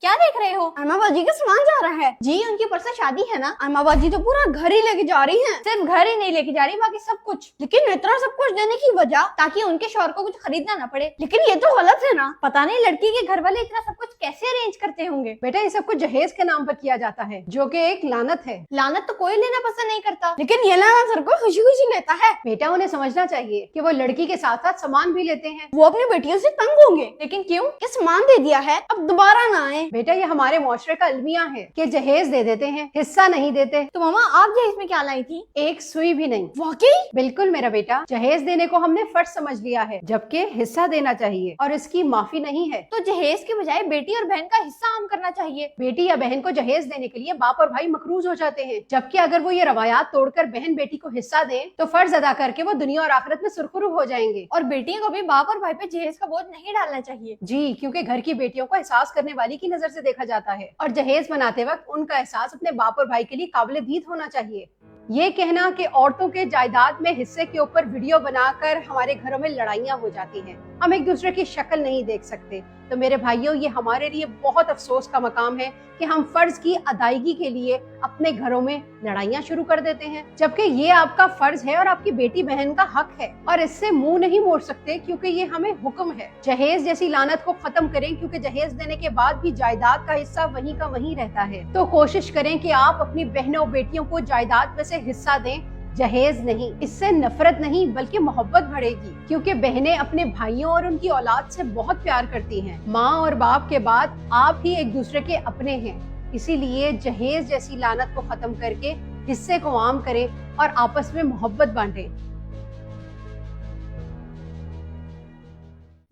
क्या देख रहे हो? अम्मा बाजी का सामान जा रहा है। जी उनकी परसों शादी है ना। अम्मा बाजी तो पूरा घर ही लेके जा रही हैं। सिर्फ घर ही नहीं लेके जा रही, बाकी सब कुछ। लेकिन इतना सब कुछ देने की वजह? ताकि उनके शौहर को कुछ खरीदना ना पड़े। लेकिन ये तो गलत है ना। पता नहीं लड़की के घर वाले इतना सब कुछ कैसे अरेंज करते होंगे। बेटा ये सब कुछ जहेज के नाम पर किया जाता है, जो कि एक लानत है। लानत तो कोई लेना पसंद नहीं करता। लेकिन ये लाना सर को खुशी खुशी लेता है। बेटा उन्हें समझना चाहिए कि वो लड़की के साथ साथ सामान भी लेते हैं। वो अपनी बेटियों से तंग होंगे। लेकिन क्यों? कि सामान दे दिया है, अब दोबारा ना आए। बेटा ये हमारे मुआशरे का अलमिया है कि जहेज दे देते हैं, हिस्सा नहीं देते। तो मामा आप जहेज में क्या लाई थी? एक सुई भी नहीं। वाकई? बिल्कुल मेरा बेटा, जहेज देने को हमने फर्ज समझ लिया है, जबकि हिस्सा देना चाहिए और इसकी माफी नहीं है। तो जहेज के बजाय बेटी और बहन का हिस्सा आम करना चाहिए। बेटी या बहन को जहेज देने के लिए बाप और भाई मकरूज हो जाते हैं, जबकि अगर वो ये रवायात तोड़कर बहन बेटी को हिस्सा दे तो फर्ज अदा करके वो दुनिया और आखिरत में सुरखरू हो जाएंगे। और बेटियों को भी बाप और भाई पे जहेज का बोझ नहीं डालना चाहिए। जी, क्योंकि घर की बेटियों को एहसास करने वाली की नजर से देखा जाता है और जहेज बनाते वक्त उनका एहसास अपने बाप और भाई के लिए काबिल दीद होना चाहिए। ये कहना कि औरतों के जायदाद में हिस्से के ऊपर वीडियो बनाकर हमारे घरों में लड़ाइयाँ हो जाती हैं, हम एक दूसरे की शक्ल नहीं देख सकते, तो मेरे भाइयों ये हमारे लिए बहुत अफसोस का मकाम है कि हम फर्ज की अदायगी के लिए अपने घरों में लड़ाइयाँ शुरू कर देते हैं, जबकि ये आपका फर्ज है और आपकी बेटी बहन का हक है और इससे मुंह नहीं मोड़ सकते क्योंकि ये हमें हुक्म है। जहेज जैसी लानत को खत्म करें, क्योंकि जहेज देने के बाद भी जायदाद का हिस्सा वहीं का वहीं रहता है। तो कोशिश करें कि आप अपनी बहनों बेटियों को जायदाद में से हिस्सा दें, जहेज नहीं। इससे नफरत नहीं बल्कि मोहब्बत बढ़ेगी, क्योंकि बहनें अपने भाइयों और उनकी औलाद से बहुत प्यार करती हैं। माँ और बाप के बाद आप ही एक दूसरे के अपने हैं, इसीलिए जहेज जैसी लानत को खत्म करके हिस्से को आम करें और आपस में मोहब्बत बांटें।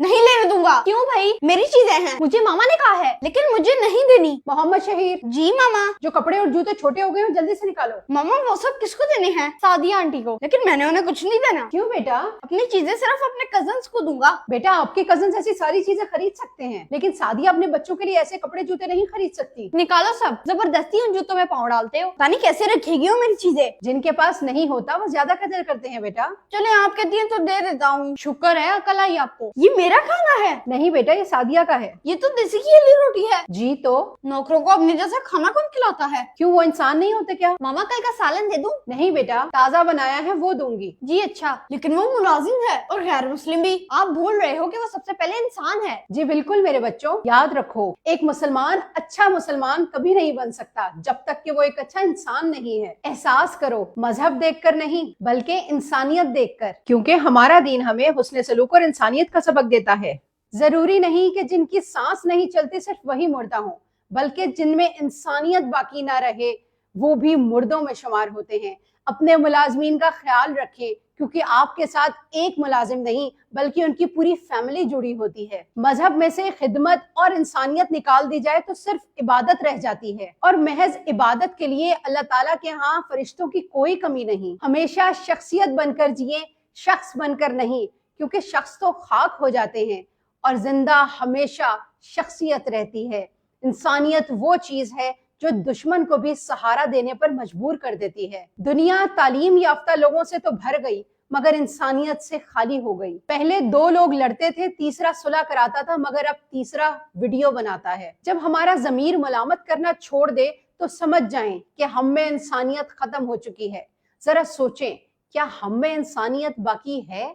नहीं लेने दूंगा। क्यों भाई? मेरी चीजें हैं। मुझे मामा ने कहा है। लेकिन मुझे नहीं देनी। मोहम्मद शहीर, जी मामा। जो कपड़े और जूते छोटे हो गए हो जल्दी से निकालो। मामा वो सब किसको देने हैं? सादिया आंटी को। लेकिन मैंने उन्हें कुछ नहीं देना। क्यों बेटा? अपनी चीजें सिर्फ अपने कजन्स को दूंगा। बेटा आपके कजन ऐसी सारी चीजें खरीद सकते हैं, लेकिन सादिया अपने बच्चों के लिए ऐसे कपड़े जूते नहीं खरीद सकती। निकालो सब, जबरदस्ती उन जूतों में पाँव डालते हो। पता नहीं कैसे रखेगी वो मेरी चीजें। जिनके पास नहीं होता वो ज्यादा कदर करते हैं बेटा। चले आप कहती हैं तो दे देता हूँ। शुक्र है अकल आई आपको। ये मेरा खाना है। नहीं बेटा ये सादिया का है। ये तो देसी घी वाली रोटी है। जी तो नौकरों को अपने जैसा खाना कौन खिलाता है? क्यों वो इंसान नहीं होते क्या? मामा कल का सालन दे दूं? नहीं बेटा, ताज़ा बनाया है वो दूंगी। जी अच्छा। लेकिन वो मुलाजिम है और गैर मुस्लिम भी। आप भूल रहे हो कि वो सबसे पहले इंसान है। जी बिल्कुल मेरे बच्चों, याद रखो एक मुसलमान अच्छा मुसलमान कभी नहीं बन सकता जब तक कि वो एक अच्छा इंसान नहीं है। एहसास करो, मजहब देखकर नहीं बल्कि इंसानियत देखकर, क्योंकि हमारा दीन हमें हुस्न सलूक और इंसानियत का सबक देता है। जरूरी नहीं कि जिनकी सांस नहीं चलती सिर्फ वही मुर्दा हो, बल्कि जिनमें इंसानियत बाकी ना रहे वो भी मुर्दों में शुमार होते हैं। अपने मुलाजमीन का ख्याल रखें, क्योंकि आपके साथ एक मुलाजिम नहीं बल्कि उनकी पूरी फैमिली जुड़ी होती है। मजहब में से खिदमत और इंसानियत निकाल दी जाए तो सिर्फ इबादत रह जाती है, और महज इबादत के लिए अल्लाह ताला के यहाँ फरिश्तों की कोई कमी नहीं। हमेशा शख्सियत बनकर जिए, शख्स बनकर नहीं, क्योंकि शख्स तो खाक हो जाते हैं और जिंदा हमेशा शख्सियत रहती है। इंसानियत वो चीज है जो दुश्मन को भी सहारा देने पर मजबूर कर देती है। दुनिया तालीम याफ्ता लोगों से तो भर गई मगर इंसानियत से खाली हो गई। पहले दो लोग लड़ते थे, तीसरा सुलह कराता था, मगर अब तीसरा वीडियो बनाता है। जब हमारा ज़मीर मलामत करना छोड़ दे तो समझ जाएं कि हम में इंसानियत खत्म हो चुकी है। जरा सोचें, क्या हम में इंसानियत बाकी है?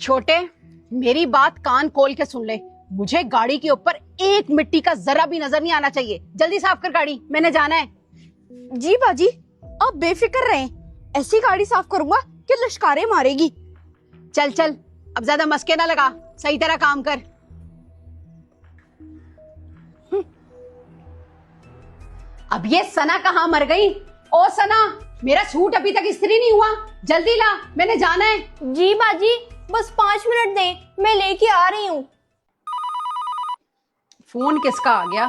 छोटे, मेरी बात कान खोल के सुन ले। मुझे गाड़ी के ऊपर एक मिट्टी का जरा भी नजर नहीं आना चाहिए। जल्दी साफ कर गाड़ी, मैंने जाना है। जी बाजी, आप बेफिक्र रहें। ऐसी गाड़ी साफ करूंगा कि लश्कारे मारेगी। चल चल, अब ज्यादा मस्के ना लगा, सही तरह काम कर। अब ये सना कहाँ मर गई? ओ सना, मेरा सूट अभी तक इस्त्री नहीं हुआ, जल्दी ला, मैंने जाना है। जी बाजी, बस 5 मिनट दें, मैं लेके आ रही हूँ। फोन किसका आ गया?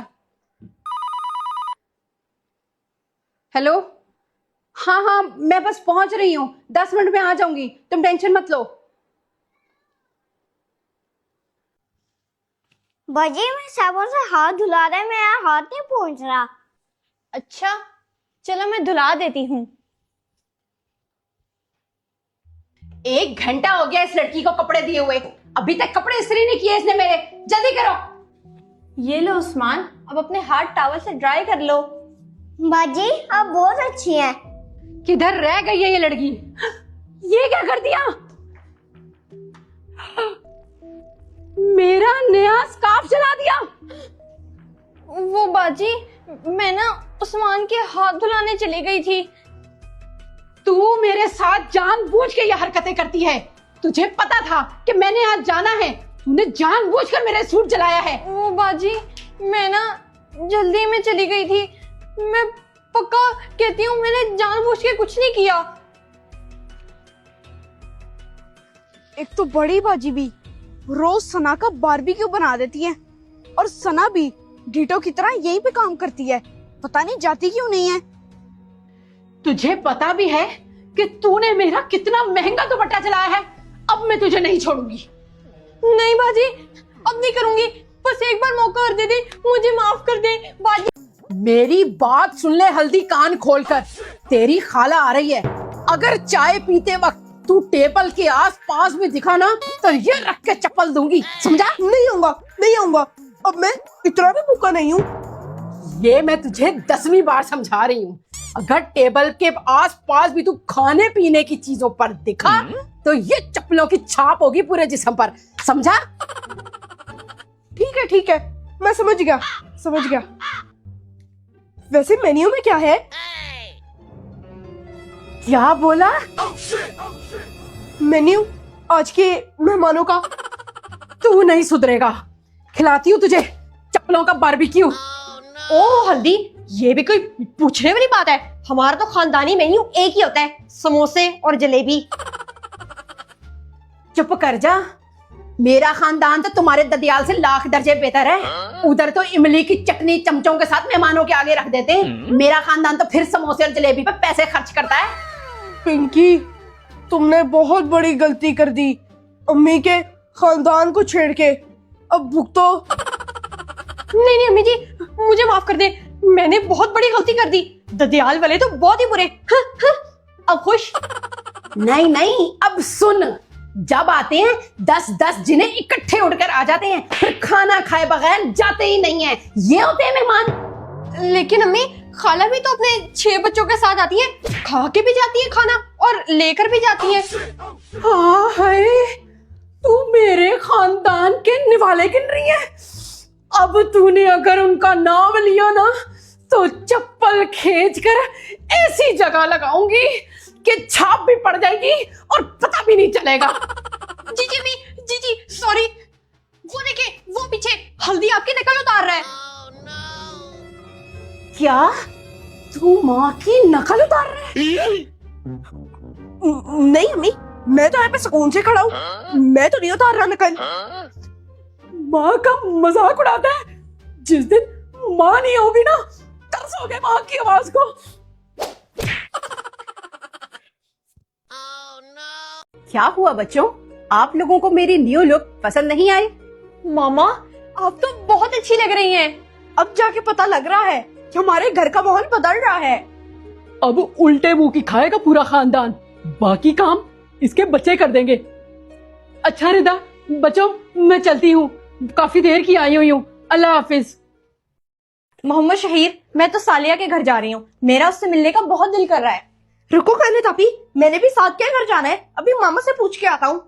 हेलो, हाँ हाँ मैं बस पहुंच रही हूँ, 10 मिनट में आ जाऊंगी, तुम टेंशन मत लो। बाजी मैं साबुन से हाथ धुला रहा है, मेरा हाथ नहीं पहुंच रहा। अच्छा चलो मैं धुला देती हूँ। 1 घंटा हो गया इस लड़की को कपड़े दिए हुए, अभी तक कपड़े इस्त्री नहीं किए इसने मेरे, जल्दी करो। ये लो उस्मान, अब अपने हाथ टॉवल से ड्राई कर लो। बाजी आप बहुत अच्छी हैं। किधर रह गई है ये लड़की? ये क्या कर दिया? मेरा नया स्कार्फ जला दिया। वो बाजी, मैं ना उस्मान के हाथ धुलाने चली गई थी। तू मेरे साथ जानबूझ के ये हरकतें करती है। तुझे पता था कि मैंने आज जाना है, तूने जानबूझकर मेरे सूट जलाया है। वो बाजी, मैं ना जल्दी में चली गई थी। मैं पक्का कहती हूँ मैंने जानबूझ के कुछ नहीं किया। एक तो बड़ी बाजी भी रोज सना का बारबेक्यू बना देती है, और सना भी डीटो की तरह यहीं पे काम करती है। पता नहीं जाती क्यों नहीं है। तुझे पता भी है कि तूने मेरा कितना महंगा दुपट्टा जलाया है। अब मैं तुझे नहीं छोड़ूंगी। नहीं बाजी, अब नहीं करूंगी। बस एक बार मौका और दे दे, मुझे माफ कर दे बाजी। मेरी बात सुन ले हल्दी, कान खोलकर। तेरी खाला आ रही है। अगर चाय पीते वक्त तू टेबल के आस पास में दिखा ना तो ये रख के चप्पल दूंगी, समझा? नहीं आऊंगा, नहीं आऊंगा। अब मैं इतना भी भूखा नहीं हूँ। ये मैं तुझे 10वीं बार समझा रही हूँ। अगर टेबल के आस पास भी तू खाने पीने की चीजों पर दिखा तो ये चप्पलों की छाप होगी पूरे जिस्म पर, समझा? ठीक है, मैं समझ गया। वैसे मेन्यू में क्या है? क्या बोला? मेन्यू आज के मेहमानों का। तू नहीं सुधरेगा। खिलाती हूँ तुझे चप्पलों का बारबेक्यू। ओह हल्दी, ये भी कोई पूछने वाली बात है? हमारा तो खानदानी मेन्यू एक ही होता है, समोसे और जलेबी। चुप कर जा। मेरा खानदान तो तुम्हारे ददियाल से लाख दर्जे बेहतर है। उधर तो इमली की चटनी चमचों के साथ मेहमानों के आगे रख देते हैं। मेरा खानदान तो फिर समोसे और जलेबी पे पैसे खर्च करता है। पिंकी, तुमने बहुत बड़ी गलती कर दी, अम्मी के खानदान को छेड़ के। अब भुगतो। नहीं अम्मी जी, मुझे माफ कर दे, मैंने बहुत बड़ी गलती कर दी। ददियाल वाले तो बहुत ही बुरे। अब खुश? नहीं, अब सुन। जब आते हैं 10-10 जिन्हें इकट्ठे उड़कर आ जाते हैं, फिर खाना खाए बगैर जाते ही नहीं है। ये होते हैं मेहमान। लेकिन अम्मी, खाला भी तो अपने 6 बच्चों के साथ आती है, खा के भी जाती है खाना और लेकर भी जाती है। हाँ है, तू मेरे खानदान के निवाले गिन रही है। अब तूने अगर उनका नाम लिया ना तो चप्पल खींचकर ऐसी जगह लगाऊंगी कि छाप भी पड़ जाएगी और पता भी नहीं चलेगा। जी सॉरी। वो देखे, वो पीछे हल्दी आपकी नकल उतार रहा है। क्या तू माँ की नकल उतार रहा है? नहीं अम्मी, मैं तो यहाँ पे सुकून से खड़ा हूँ। मैं तो नहीं उतार रहा नकल। माँ का मजाक उड़ाता है। जिस दिन माँ नहीं होगी ना, तरसोगे माँ की आवाज को। क्या हुआ बच्चों, आप लोगों को मेरी न्यू लुक पसंद नहीं आई? मामा, आप तो बहुत अच्छी लग रही हैं। अब जाके पता लग रहा है कि हमारे घर का माहौल बदल रहा है। अब उल्टे मुंह की खाएगा पूरा खानदान, बाकी काम इसके बच्चे कर देंगे। अच्छा रिदा, बच्चों मैं चलती हूँ, काफी देर की आई हुई हूँ। अल्लाह हाफिज। मोहम्मद शहीर, मैं तो सालिया के घर जा रही हूँ, मेरा उससे मिलने का बहुत दिल कर रहा है। रुको कहने तापी, मैंने भी साथ क्या घर जाना है, अभी मामा से पूछ के आता हूँ।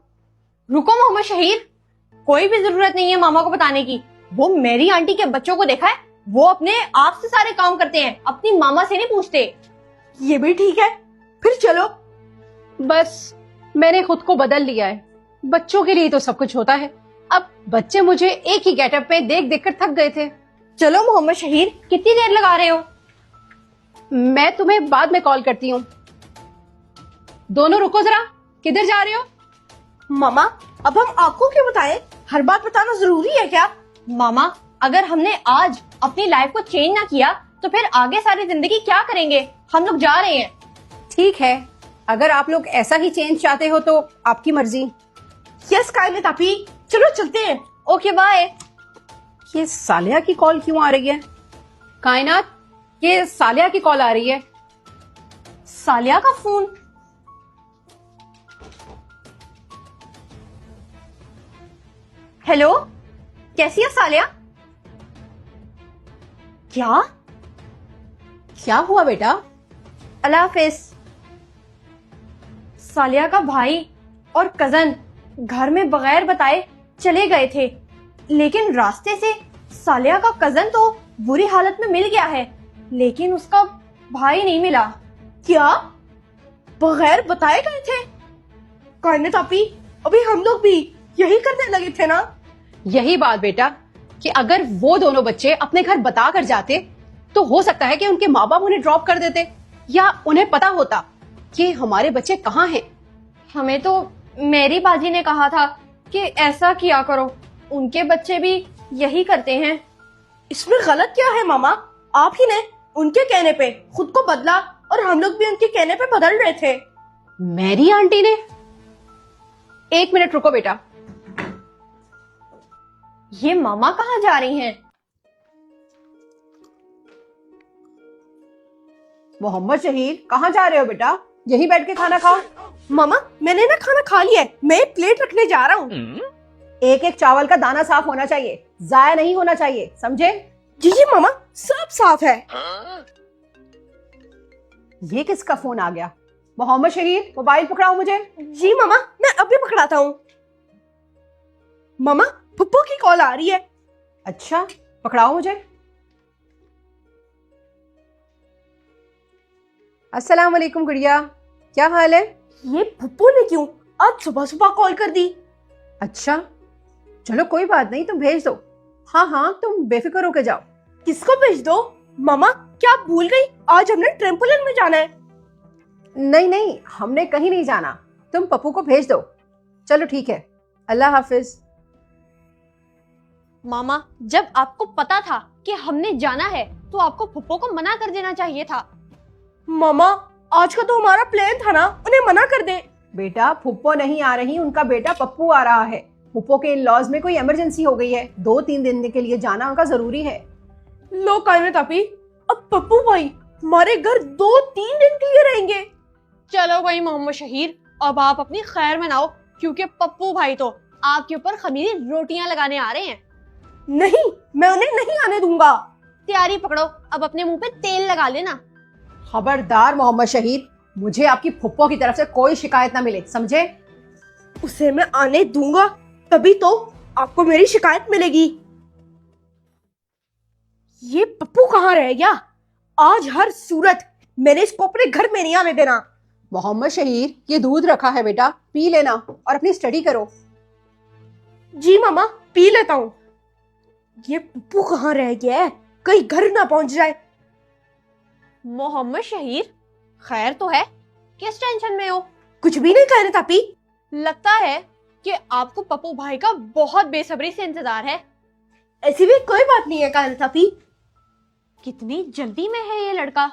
रुको मोहम्मद शहीर, कोई भी जरूरत नहीं है मामा को बताने की। वो मेरी आंटी के बच्चों को देखा है, वो अपने आप से सारे काम करते हैं, अपनी मामा से नहीं पूछते। ये भी ठीक है, फिर चलो। बस मैंने खुद को बदल लिया है। बच्चों के लिए तो सब कुछ होता है। अब बच्चे मुझे एक ही गेटअप पे देख देख कर थक गए थे। चलो मोहम्मद शहीर, कितनी देर लगा रहे हो? मैं तुम्हें बाद में कॉल करती हूँ। दोनों रुको जरा, किधर जा रहे हो? मामा, अब हम आपको क्यों बताएं? हर बात बताना जरूरी है क्या? मामा, अगर हमने आज अपनी लाइफ को चेंज ना किया तो फिर आगे सारी जिंदगी क्या करेंगे? हम लोग जा रहे हैं। ठीक है, अगर आप लोग ऐसा ही चेंज चाहते हो तो आपकी मर्जी। यस कायने तापी, चलो चलते हैं। Okay bye. ये सालिया की कॉल क्यों आ रही है? कायनात, ये सालिया की कॉल आ रही है। सालिया का फोन? हेलो, कैसी है सालिया? क्या? क्या हुआ बेटा? अल्लाह हाफिज। सालिया का भाई और कजन घर में बगैर बताए चले गए थे, लेकिन रास्ते से सालिया का कजन तो बुरी हालत में मिल गया है, लेकिन उसका भाई नहीं मिला। क्या बगैर बताए गए थे? कायनात आपी, अभी हम लोग भी यही करने लगे थे ना। यही बात बेटा कि अगर वो दोनों बच्चे अपने घर बता कर जाते तो हो सकता है कि उनके माँ बाप उन्हें ड्रॉप कर देते, या उन्हें पता होता कि हमारे बच्चे कहाँ हैं। हमें तो मेरी बाजी ने कहा था कि ऐसा किया करो, उनके बच्चे भी यही करते हैं। इसमें गलत क्या है मामा? आप ही ने उनके कहने पे खुद को बदला और हम लोग भी उनके कहने पे बदल रहे थे। मेरी आंटी ने? एक मिनट रुको बेटा। ये मामा कहाँ जा रही हैं? मोहम्मद शहीद, कहाँ जा रहे हो बेटा? यही बैठ के खाना खाओ। मामा, मैंने ना खाना खा लिया है, मैं एक प्लेट रखने जा रहा हूँ। एक एक चावल का दाना साफ होना चाहिए, जाया नहीं होना चाहिए, समझे? जी जी मामा, सब साफ है। ये किसका फोन आ गया? मोहम्मद शहीद, मोबाइल पकड़ाओ मुझे। जी मामा, मैं अभी पकड़ाता हूँ। मामा, पप्पू की कॉल आ रही है। अच्छा, पकड़ाओ मुझे। अस्सलाम वालेकुम गुड़िया, क्या हाल है? ये पप्पू ने क्यों आज सुबह सुबह कॉल कर दी? अच्छा, चलो कोई बात नहीं, तुम भेज दो। हाँ हाँ, तुम बेफिक्र होके जाओ। किसको भेज दो? मामा, क्या आप भूल गई? आज हमने ट्रेम्पोलिन में जाना है। नहीं नहीं, हमने कहीं नहीं जाना, तुम पप्पू को भेज दो। चलो ठीक है, अल्लाह हाफिज। मामा, जब आपको पता था कि हमने जाना है तो आपको फुप्पो को मना कर देना चाहिए था। मामा, आज का तो हमारा प्लान था ना, उन्हें मना कर दे। बेटा, फुप्पो नहीं आ रही, उनका बेटा पप्पू आ रहा है। फुप्पो के इन लॉज में कोई इमरजेंसी हो गई है, 2-3 दिन के लिए जाना उनका जरूरी है। लो कायनात आपी, अब पप्पू भाई हमारे घर 2-3 दिन के लिए रहेंगे। चलो भाई मोहम्मद शहीर, अब आप अपनी खैर मनाओ, क्योंकि पप्पू भाई तो आपके ऊपर खमीरी रोटियां लगाने आ रहे हैं। नहीं, मैं उन्हें नहीं आने दूंगा। तैयारी पकड़ो, अब अपने मुंह पे तेल लगा लेना। खबरदार मोहम्मद शहीद, मुझे आपकी फुप्पो की तरफ से कोई शिकायत ना मिले, समझे? उसे मैं आने दूंगा, तभी तो आपको मेरी शिकायत मिलेगी। ये पप्पू कहाँ रह गया? आज हर सूरत मैंने इसको अपने घर में नहीं आने देना। मोहम्मद शहीद, ये दूध रखा है बेटा, पी लेना और अपनी स्टडी करो। जी मामा, पी लेता हूँ। ये पप्पू कहाँ रह गया है? कहीं घर ना पहुंच जाए। मोहम्मद शहीर, खैर तो है, किस टेंशन में हो? कुछ भी नहीं कह रहे था पी। लगता है कि आपको पप्पू भाई का बहुत बेसब्री से इंतजार है। ऐसी भी कोई बात नहीं है कायनात आपी। कितनी जल्दी में है ये लड़का।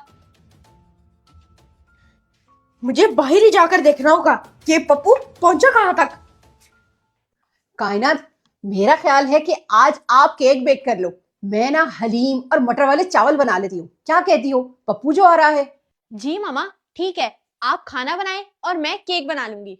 मुझे बाहर ही जाकर देखना होगा कि ये पप्पू पहुंचा कहाँ तक। कायनात, मेरा ख्याल है कि आज आप केक बेक कर लो, मैं ना हलीम और मटर वाले चावल बना लेती हूँ। क्या कहती हो? पप्पू जो आ रहा है। जी मामा, ठीक है, आप खाना बनाएं और मैं केक बना लूंगी।